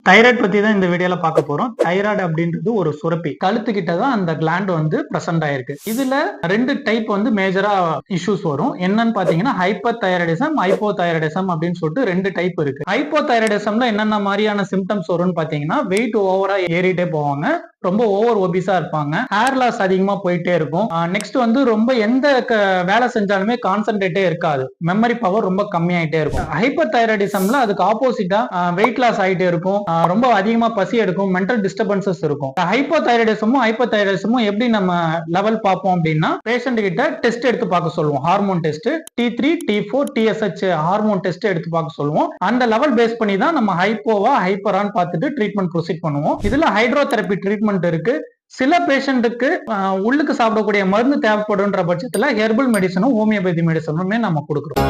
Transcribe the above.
Thyroid பத்தி தான் இந்த வீடியோல பார்க்க போறோம். தைராய்டு அப்படின்றது ஒரு சுரப்பி. கழுத்துக்கிட்ட தான் அந்த கிளாண்ட் வந்து பிரசன்ட் ஆயிருக்கு. இதுல 2 டைப் வந்து மேஜரா இஷ்யூஸ் வரும். என்னன்னு பாத்தீங்கன்னா ஹைப்பர் தைராய்டிசம், ஹைப்போ தைராய்டிசம் அப்படின்னு சொல்லிட்டு 2 டைப் இருக்கு. ஹைப்போ தைராய்டிசம்ல என்னென்ன மாதிரியான சிம்டம்ஸ் வரும்னு பாத்தீங்கன்னா வெயிட் ஓவரா ஏறிட்டே போவாங்க, ரொம்ப ஓவர் ஒபிஸா இருப்பாங்க, ஹேர் லாஸ் அதிகமா போயிட்டே இருக்கும். நெக்ஸ்ட் வந்து ரொம்ப எந்த வேலை செஞ்சாலுமே கான்சென்ட்ரேட்டே இருக்காது, மெமரி பவர் ரொம்ப கம்மியாயிட்டே இருக்கும். ஹைப்பர் தைராய்டிசம்ல அதுக்கு ஆப்போசிட்டா வெயிட் லாஸ் ஆயிட்டே இருக்கும், ரொம்ப அதிகமா பசி எடுக்கும், மென்டல் டிஸ்டர்பன்சஸ் இருக்கும். ஹைப்போதைராய்டிசமும் எப்படி நம்ம லெவல் பார்ப்போம் அப்படின்னா பேஷண்ட் கிட்ட டெஸ்ட் எடுத்து பார்க்க சொல்லுவோம். Hormone test T3 T4 TSH hormone test எடுத்து பார்க்க சொல்லுவோம். அந்த லெவல் பேஸ் பண்ணி தான் நம்ம ஹைப்போவா ஹைப்பரான்னு பார்த்துட்டு ட்ரீட்மெண்ட் ப்ரொசீட் பண்ணுவோம். இதுல ஹைட்ரோதெரபி ட்ரீட்மெண்ட் இருக்கு. சில பேஷண்ட்டுக்கு உள்ளுக்கு சாப்பிடக்கூடிய மருந்து தேவைப்படுன்ற பட்சத்துல ஹெர்பல் மெடிசனும் ஹோமியோபதி மெடிசனுமே நம்ம கொடுக்குறோம்.